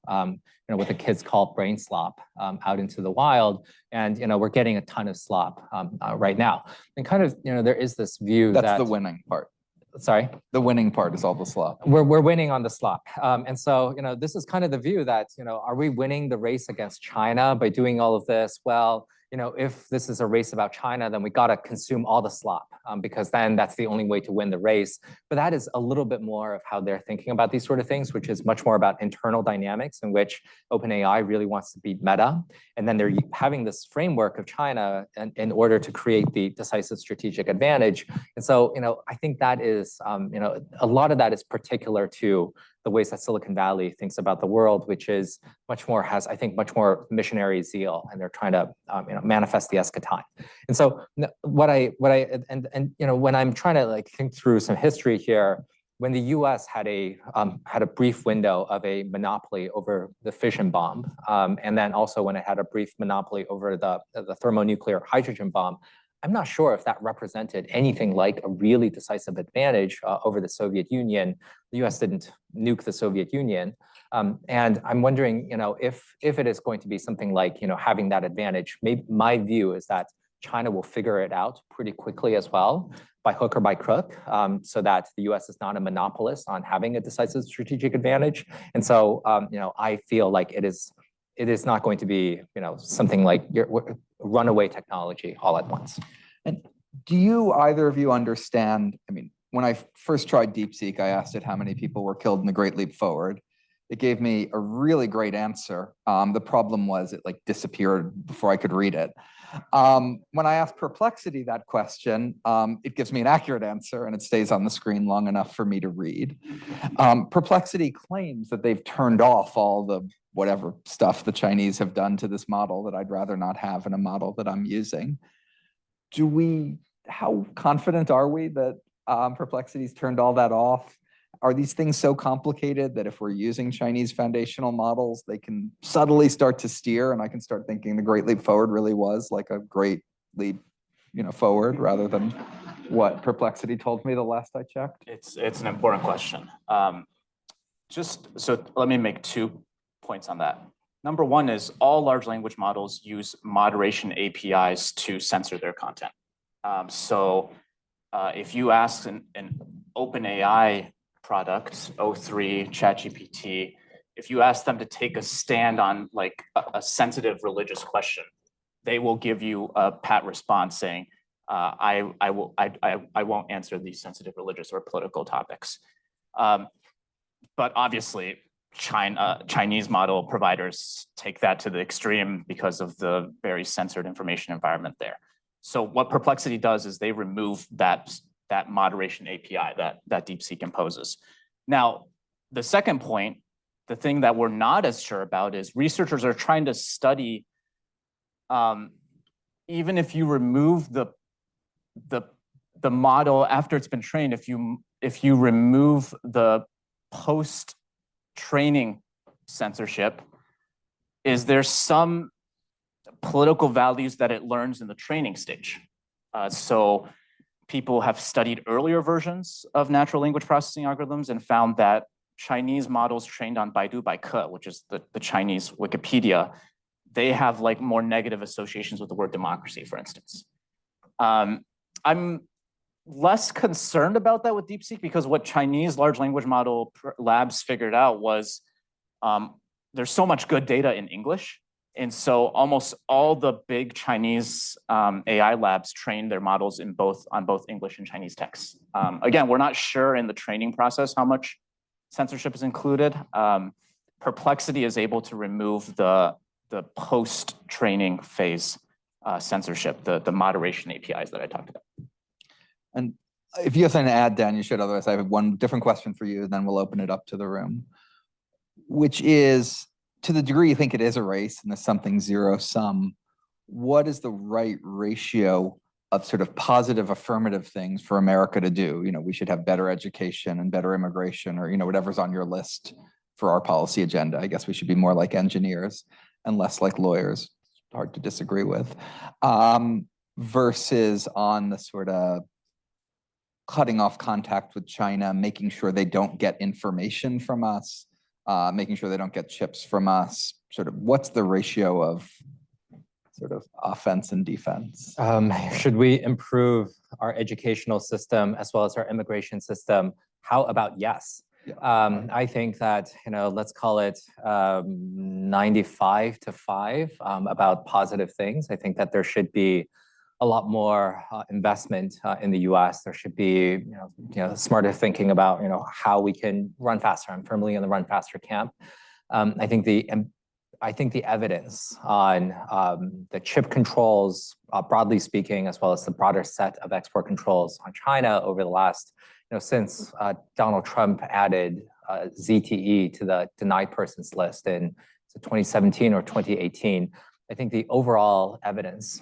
what the kids call brain slop out into the wild. And we're getting a ton of slop right now. And kind of, there is this view That's the winning part. Sorry? The winning part is all the slop. We're winning on the slop. And so, this is kind of the view that, are we winning the race against China by doing all of this? Well, if this is a race about China, then we got to consume all the slop because then that's the only way to win the race. But that is a little bit more of how they're thinking about these sort of things, which is much more about internal dynamics in which OpenAI really wants to beat Meta. And then they're having this framework of China in order to create the decisive strategic advantage. And so, I think that is, a lot of that is particular to the ways that Silicon Valley thinks about the world, which is much more much missionary zeal, and they're trying to manifest the eschaton. And so when I'm trying to think through some history here, when the U.S. had a brief window of a monopoly over the fission bomb, and then also when it had a brief monopoly over the thermonuclear hydrogen bomb, I'm not sure if that represented anything like a really decisive advantage over the Soviet Union. The U.S. didn't nuke the Soviet Union. And I'm wondering, if it is going to be something like, having that advantage, maybe my view is that China will figure it out pretty quickly as well, by hook or by crook, so that the U.S. is not a monopolist on having a decisive strategic advantage. And so, I feel like it is not going to be, something like runaway technology all at once. And do you, either of you, understand? I mean, when I first tried DeepSeek, I asked it how many people were killed in the Great Leap Forward. It gave me a really great answer. The problem was it disappeared before I could read it. When I asked Perplexity that question, it gives me an accurate answer and it stays on the screen long enough for me to read. Perplexity claims that they've turned off all the whatever stuff the Chinese have done to this model that I'd rather not have in a model that I'm using. How confident are we that Perplexity's turned all that off? Are these things so complicated that if we're using Chinese foundational models, they can subtly start to steer, and I can start thinking the Great Leap Forward really was like a great leap, forward, rather than what Perplexity told me the last I checked? It's an important question. So let me make 2 points on that. Number one is all large language models use moderation APIs to censor their content. If you ask an OpenAI product, O3, ChatGPT, if you ask them to take a stand on a sensitive religious question, they will give you a pat response saying, I won't answer these sensitive religious or political topics. But obviously, Chinese model providers take that to the extreme because of the very censored information environment there. So what Perplexity does is they remove that moderation API that DeepSeek imposes. Now, the second point, the thing that we're not as sure about is researchers are trying to study, even if you remove the model after it's been trained, if you remove the post-training censorship, is there some political values that it learns in the training stage. So people have studied earlier versions of natural language processing algorithms and found that Chinese models trained on Baidu Baike, which is the Chinese Wikipedia, they have like more negative associations with the word democracy, for instance. I'm less concerned about that with DeepSeek because what Chinese large language model labs figured out was there's so much good data in English. And so almost all the big Chinese AI labs train their models on both English and Chinese texts. Again, we're not sure in the training process how much censorship is included. Perplexity is able to remove the post-training phase censorship, the moderation APIs that I talked about. And if you have something to add, Dan, you should. Otherwise, I have one different question for you, and then we'll open it up to the room, which is, to the degree you think it is a race and there's something zero sum, what is the right ratio of sort of positive affirmative things for America to do? You know, we should have better education and better immigration, or, you know, whatever's on your list for our policy agenda. I guess we should be more like engineers and less like lawyers. Hard to disagree with. Versus on the sort of cutting off contact with China, making sure they don't get information from us, making sure they don't get chips from us. Sort of what's the ratio of sort of offense and defense? Should we improve our educational system as well as our immigration system? How about yes? Yeah. I think that, you know, let's call it 95 to 5 about positive things. I think that there should be a lot more investment in the U.S. There should be, you know, smarter thinking about, you know, how we can run faster. I'm firmly in the run faster camp. I think the evidence on the chip controls, broadly speaking, as well as the broader set of export controls on China over the last, you know, since Donald Trump added ZTE to the denied persons list in 2017 or 2018. I think the overall evidence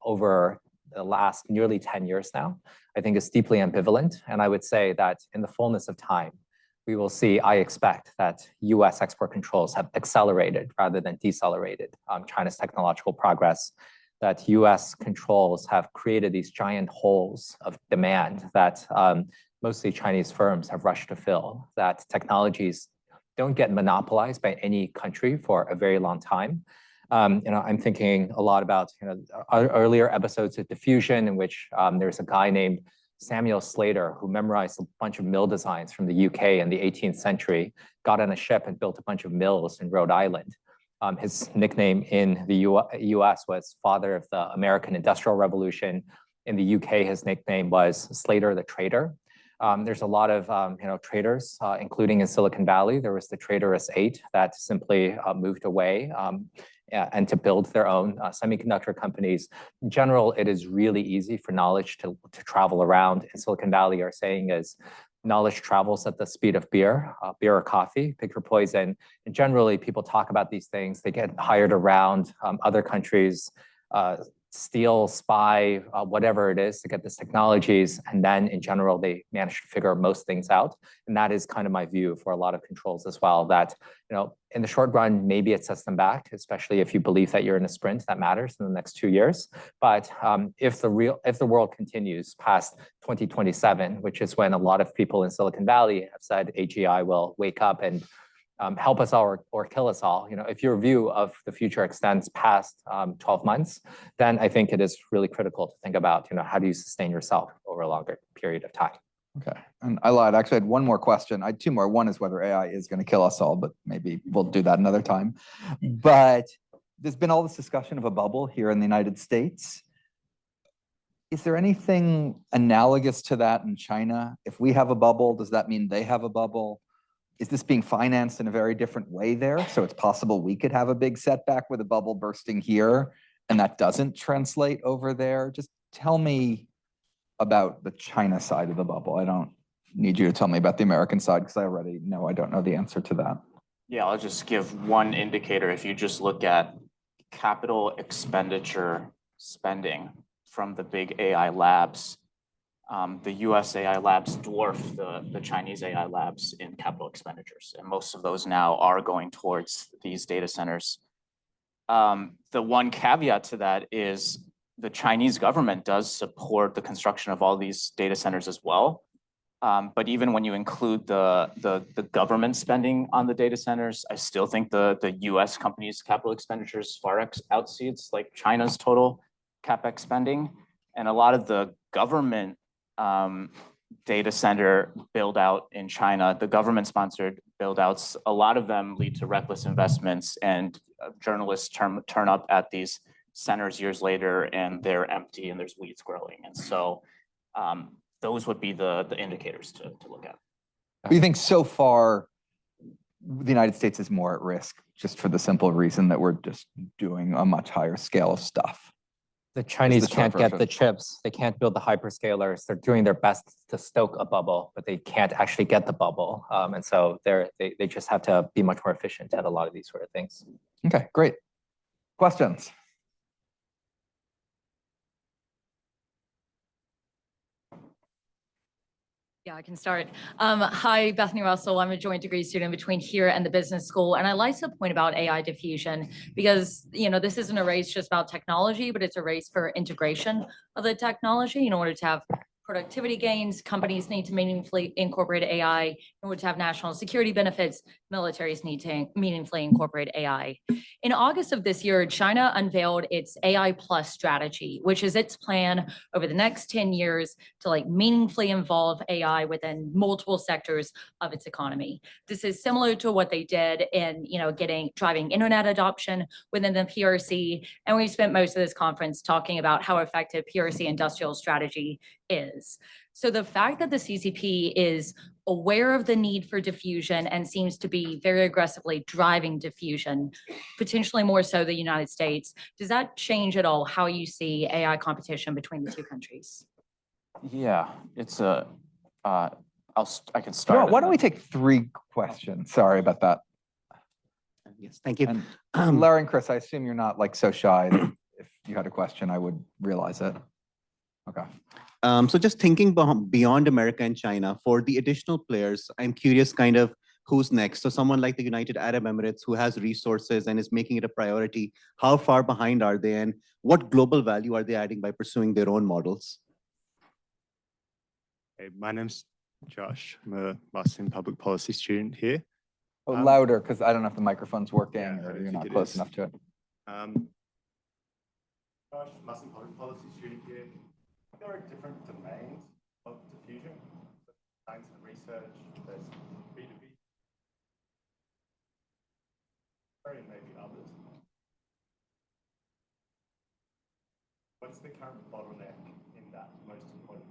over the last nearly 10 years now, I think is deeply ambivalent. And I would say that in the fullness of time, we will see, I expect that US export controls have accelerated rather than decelerated China's technological progress, that US controls have created these giant holes of demand that mostly Chinese firms have rushed to fill, that technologies don't get monopolized by any country for a very long time. You know, I'm thinking a lot about, you know, earlier episodes of Diffusion, in which there's a guy named Samuel Slater who memorized a bunch of mill designs from the UK in the 18th century, got on a ship and built a bunch of mills in Rhode Island. His nickname in the US was Father of the American Industrial Revolution. In the UK, his nickname was Slater the Trader. There's a lot of you know, traders, including in Silicon Valley. There was the traitorous 8 that simply moved away and to build their own semiconductor companies. In general, it is really easy for knowledge to travel around. In Silicon Valley, our saying is, knowledge travels at the speed of beer or coffee, pick your poison. And generally, people talk about these things. They get hired around other countries, steal, spy, whatever it is to get these technologies. And then in general, they manage to figure most things out. And that is kind of my view for a lot of controls as well, that, you know, in the short run, maybe it sets them back, especially if you believe that you're in a sprint that matters in the next 2 years. But if the world continues past 2027, which is when a lot of people in Silicon Valley have said AGI will wake up and help us all or kill us all. You know, if your view of the future extends past 12 months, then I think it is really critical to think about, you know, how do you sustain yourself over a longer period of time? Okay, and I lied. Actually, I had one more question. I had 2 more. One is whether AI is going to kill us all, but maybe we'll do that another time. But there's been all this discussion of a bubble here in the United States. Is there anything analogous to that in China? If we have a bubble, does that mean they have a bubble? Is this being financed in a very different way there? So it's possible we could have a big setback with a bubble bursting here, and that doesn't translate over there. Just tell me about the China side of the bubble. I don't need you to tell me about the American side because I already know I don't know the answer to that. Yeah, I'll just give one indicator. If you just look at capital expenditure spending from the big AI labs, the US AI labs dwarf the Chinese AI labs in capital expenditures. And most of those now are going towards these data centers. The one caveat to that is the Chinese government does support the construction of all these data centers as well. But even when you include the government spending on the data centers, I still think the US companies' capital expenditures far exceeds like China's total CapEx spending. And a lot of the government data center build out in China, the government sponsored build outs, a lot of them lead to reckless investments, and journalists turn up at these centers years later and they're empty and there's weeds growing. And so those would be the indicators to look at. But you think so far the United States is more at risk just for the simple reason that we're just doing a much higher scale of stuff? The Chinese the short can't get version. the chips. They can't build the hyperscalers. They're doing their best to stoke a bubble, but they can't actually get the bubble. And so they just have to be much more efficient at a lot of these sort of things. Okay, great. Questions? Yeah, I can start. Hi, Bethany Russell. I'm a joint degree student between here and the business school. And I like to point about AI diffusion because, this isn't a race just about technology, but it's a race for integration of the technology. In order to have productivity gains, companies need to meaningfully incorporate AI. In order to have national security benefits, militaries need to meaningfully incorporate AI. In August of this year, China unveiled its AI Plus strategy, which is its plan over the next 10 years to meaningfully involve AI within multiple sectors of its economy. This is similar to what they did in, driving internet adoption within the PRC. And we spent most of this conference talking about how effective PRC industrial strategy is. So the fact that the CCP is aware of the need for diffusion and seems to be very aggressively driving diffusion, potentially more so the United States, does that change at all how you see AI competition between the two countries? Yeah, it's I can start. Why don't we take 3 questions? Sorry about that. Yes, thank you. And Larry and Chris, I assume you're not so shy that if you had a question, I would realize it. Okay. So just thinking beyond America and China, for the additional players, I'm curious kind of who's next. So someone like the United Arab Emirates who has resources and is making it a priority, how far behind are they and what global value are they adding by pursuing their own models? Hey, my name's Josh. I'm a Master in Public Policy student here. Oh, louder, because I don't know if the microphone's working or I you're think not it close is. enough to it. Josh, Master in Public Policy student here. There are different domains of diffusion. Science and research, there's B2B, and maybe others. What's the current bottleneck in that most important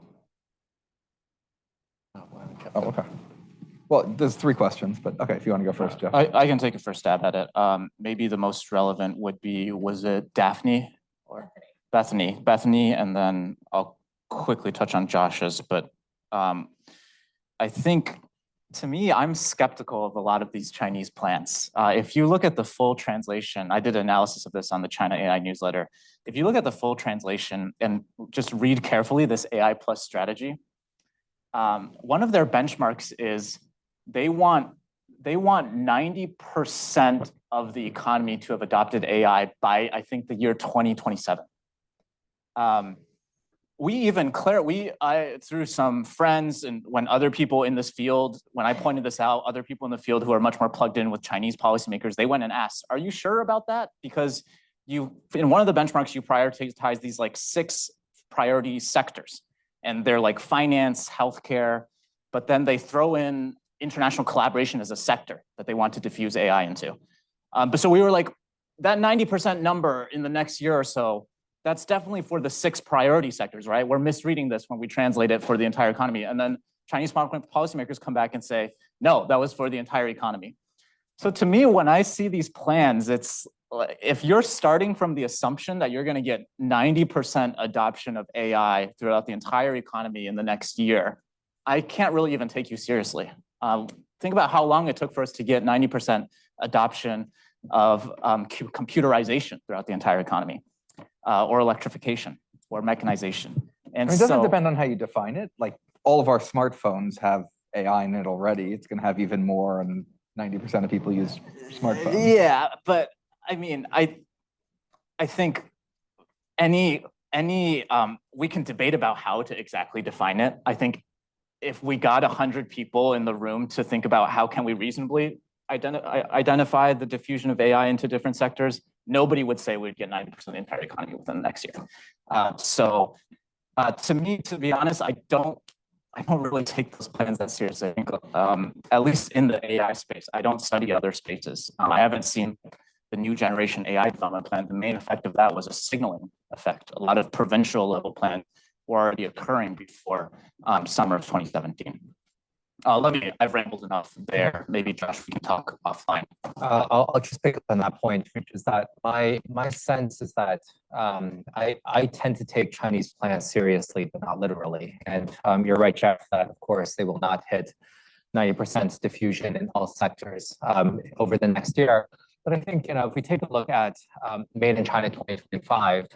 to know? Oh, okay. Well, there's 3 questions, but okay, if you want to go first, Jeff. I can take a first stab at it. Maybe the most relevant would be, was it Daphne or Bethany? Bethany, and then I'll quickly touch on Josh's, but I think, to me, I'm skeptical of a lot of these Chinese plans. If you look at the full translation, I did an analysis of this on the China AI newsletter. If you look at the full translation and just read carefully this AI Plus strategy, one of their benchmarks is they want 90% of the economy to have adopted AI by, I think, the year 2027. Through some friends and when other people in this field, when I pointed this out, other people in the field who are much more plugged in with Chinese policymakers, they went and asked, are you sure about that? Because in one of the benchmarks, you prioritize these 6 priority sectors, and they're like finance, healthcare, but then they throw in international collaboration as a sector that they want to diffuse AI into. But so we were like, that 90% number in the next year or so, that's definitely for the 6 priority sectors, right? We're misreading this when we translate it for the entire economy. And then Chinese policymakers come back and say, no, that was for the entire economy. So to me, when I see these plans, it's if you're starting from the assumption that you're going to get 90% adoption of AI throughout the entire economy in the next year, I can't really even take you seriously. Think about how long it took for us to get 90% adoption of computerization throughout the entire economy, or electrification, or mechanization. And Doesn't it depend on how you define it? Like all of our smartphones have AI in it already. It's going to have even more, and 90% of people use smartphones. Yeah, but I mean, I think we can debate about how to exactly define it. I think if we got 100 people in the room to think about how can we reasonably identify the diffusion of AI into different sectors, nobody would say we'd get 90% of the entire economy within the next year. To me, to be honest, I don't really take those plans that seriously. I think, at least in the AI space, I don't study other spaces. I haven't seen the new generation AI development plan. The main effect of that was a signaling effect. A lot of provincial level plans were already occurring before summer of 2017. I've rambled enough there. Maybe Josh, we can talk offline. I'll just pick up on that point, which is that my sense is that I tend to take Chinese plans seriously, but not literally. And you're right, Jeff, that of course they will not hit 90% diffusion in all sectors over the next year. But I think, if we take a look at Made in China 2025,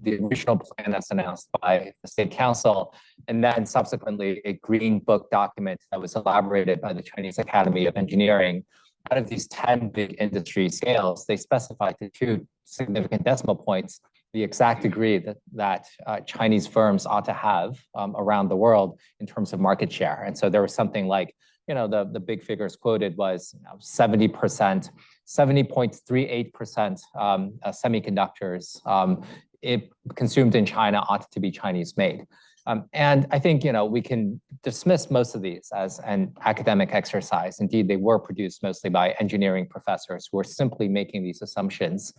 the original plan that's announced by the State Council, and then subsequently a Green Book document that was elaborated by the Chinese Academy of Engineering, out of these 10 big industry scales, they specified to 2 significant decimal points the exact degree that Chinese firms ought to have around the world in terms of market share. And so there was something like, the big figures quoted was 70%, 70.38% semiconductors consumed in China ought to be Chinese made. And I think, we can dismiss most of these as an academic exercise. Indeed, they were produced mostly by engineering professors who were simply making these assumptions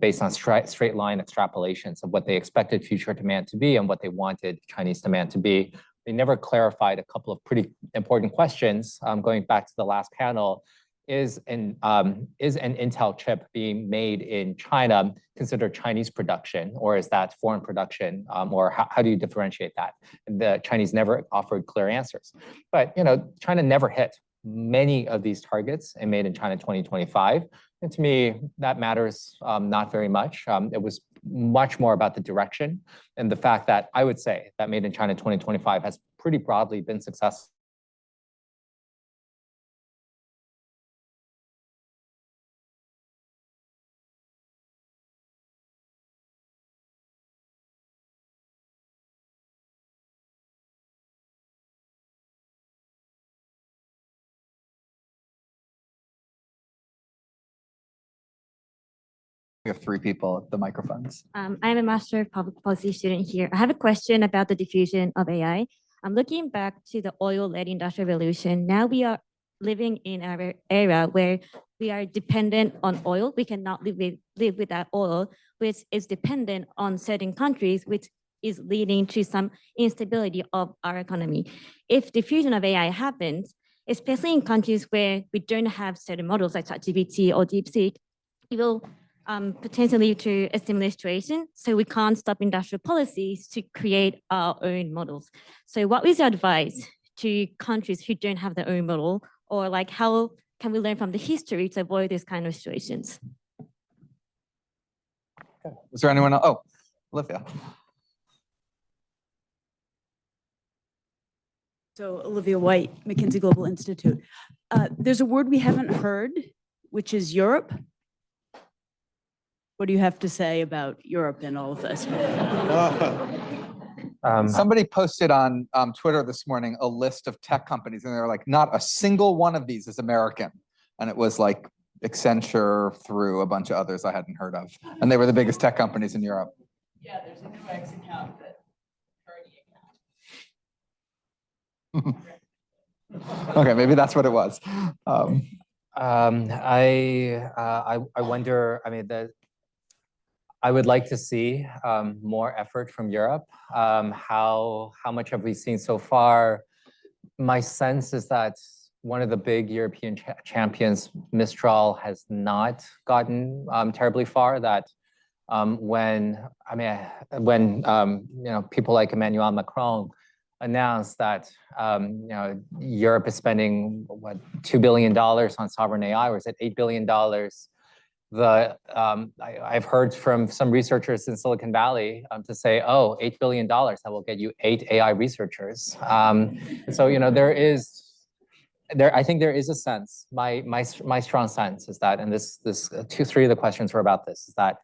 based on straight line extrapolations of what they expected future demand to be and what they wanted Chinese demand to be. They never clarified a couple of pretty important questions. Going back to the last panel, is an Intel chip being made in China considered Chinese production, or is that foreign production, or how do you differentiate that? And the Chinese never offered clear answers. But China never hit many of these targets in Made in China 2025. And to me, that matters not very much. It was much more about the direction and the fact that I would say that Made in China 2025 has pretty broadly been successful. We have 3 people at the microphones. I'm a Master of Public Policy student here. I have a question about the diffusion of AI. I'm looking back to the oil-led industrial revolution. Now we are living in an era where we are dependent on oil. We cannot live without oil, which is dependent on certain countries, which is leading to some instability of our economy. If diffusion of AI happens, especially in countries where we don't have certain models like ChatGPT or DeepSeek, it will potentially lead to a similar situation. So we can't stop industrial policies to create our own models. So what is your advice to countries who don't have their own model, or like how can we learn from the history to avoid these kind of situations? Was there anyone else? Oh, Olivia. So Olivia White, McKinsey Global Institute. There's a word we haven't heard, which is Europe. What do you have to say about Europe and all of this? Somebody posted on Twitter this morning a list of tech companies, and they were like, not a single one of these is American. And it was like Accenture through a bunch of others I hadn't heard of. And they were the biggest tech companies in Europe. Yeah, there's a new X account that Okay, maybe that's what it was. I wonder, I would like to see more effort from Europe. How much have we seen so far? My sense is that one of the big European champions, Mistral, has not gotten terribly far. That when people like Emmanuel Macron announced that Europe is spending $2 billion on sovereign AI, or is it $8 billion? I've heard from some researchers in Silicon Valley to say, oh, $8 billion, that will get you 8 AI researchers. So I think there is a sense. My strong sense is that, and 3 of the questions were about this, is that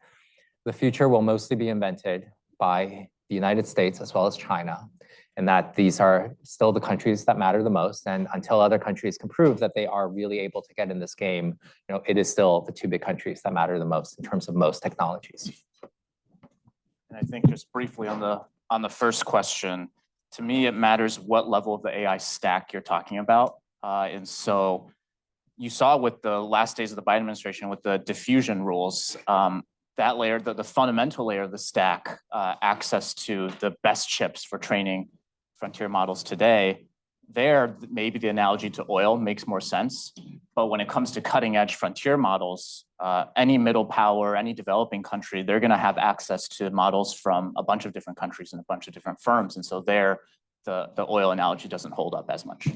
the future will mostly be invented by the United States as well as China, and that these are still the countries that matter the most. And until other countries can prove that they are really able to get in this game, it is still the two big countries that matter the most in terms of most technologies. And I think just briefly on the first question, to me, it matters what level of the AI stack you're talking about. And so you saw with the last days of the Biden administration with the diffusion rules, that layer, the fundamental layer of the stack, access to the best chips for training frontier models today, there, maybe the analogy to oil makes more sense. But when it comes to cutting edge frontier models, any middle power, any developing country, they're gonna have access to models from a bunch of different countries and a bunch of different firms. And so there, the oil analogy doesn't hold up as much.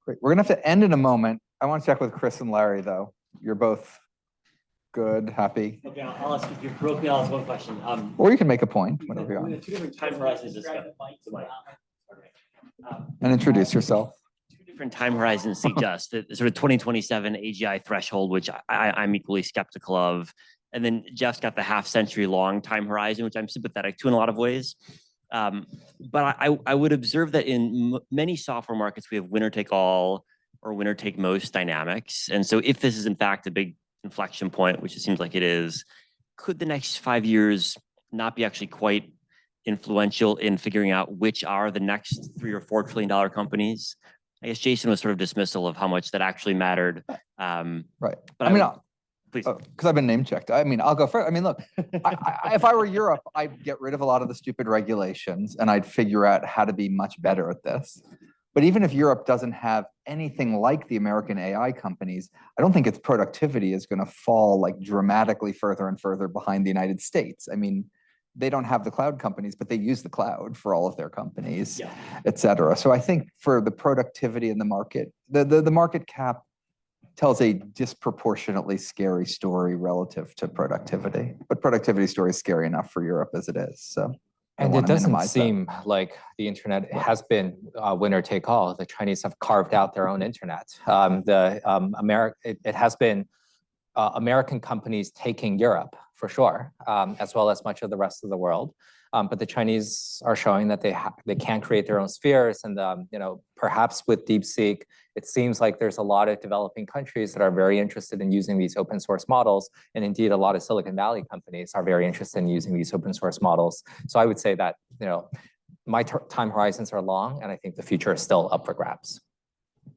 Great. We're gonna have to end in a moment. I want to check with Chris and Larry, though. You're both good, happy, Okay, I'll ask, if you broke me, I'll ask one question. or you can make a point, whatever you We want, have two different time horizons discussed. and introduce yourself. Two different time horizons suggest the sort of 2027 AGI threshold, which I'm equally skeptical of. And then Jeff's got the half-century long time horizon, which I'm sympathetic to in a lot of ways. But I would observe that in many software markets, we have winner take all or winner take most dynamics. And so if this is in fact a big inflection point, which it seems like it is, could the next 5 years not be actually quite influential in figuring out which are the next $3 or $4 trillion companies? I guess Jason was sort of dismissal of how much that actually mattered. Right. But I mean, please. because I've been name checked. I mean, I'll go first. I mean, look, if I were Europe, I'd get rid of a lot of the stupid regulations and I'd figure out how to be much better at this. But even if Europe doesn't have anything like the American AI companies, I don't think its productivity is going to fall like dramatically further and further behind the United States. I mean, they don't have the cloud companies, but they use the cloud for all of their companies, et cetera. So I think for the productivity in the market, the market cap tells a disproportionately scary story relative to productivity. But productivity story is scary enough for Europe as it is. So. And it doesn't seem like the internet has been winner take all. The Chinese have carved out their own internet. It has been American companies taking Europe for sure, as well as much of the rest of the world. But the Chinese are showing that they can create their own spheres, and perhaps with DeepSeek, it seems like there's a lot of developing countries that are very interested in using these open source models, and indeed a lot of Silicon Valley companies are very interested in using these open source models. So I would say that my time horizons are long, and I think the future is still up for grabs.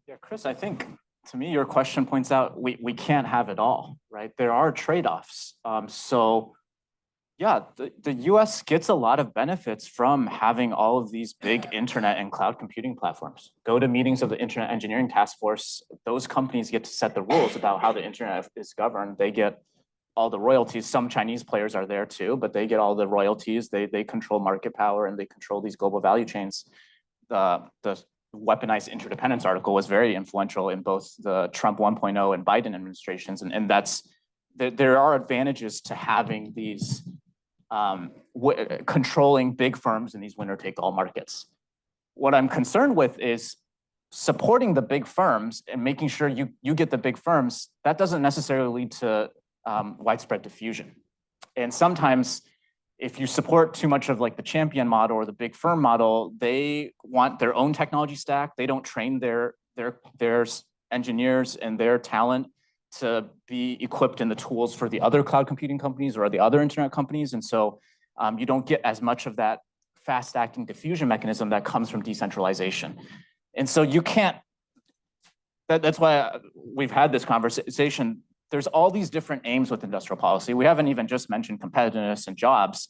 Yeah, Chris, I think to me your question points out we can't have it all, right? There are trade-offs. So yeah, the US gets a lot of benefits from having all of these big internet and cloud computing platforms. Go to meetings of the Internet Engineering Task Force. Those companies get to set the rules about how the internet is governed. They get all the royalties. Some Chinese players are there too, but they get all the royalties. They control market power and they control these global value chains. The weaponized interdependence article was very influential in both the Trump 1.0 and Biden administrations. And there are advantages to having these controlling big firms in these winner-take-all markets. What I'm concerned with is supporting the big firms and making sure you get the big firms. That doesn't necessarily lead to widespread diffusion. And sometimes if you support too much of like the champion model or the big firm model, they want their own technology stack. They don't train their engineers and their talent to be equipped in the tools for the other cloud computing companies or the other internet companies. And so you don't get as much of that fast acting diffusion mechanism that comes from decentralization. And so you can't, that's why we've had this conversation. There's all these different aims with industrial policy. We haven't even just mentioned competitiveness and jobs.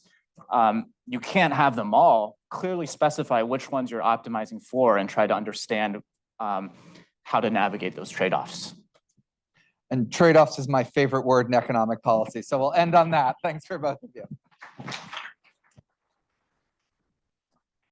You can't have them all. Clearly specify which ones you're optimizing for and try to understand how to navigate those trade-offs. And trade-offs is my favorite word in economic policy. So we'll end on that. Thanks for both of you.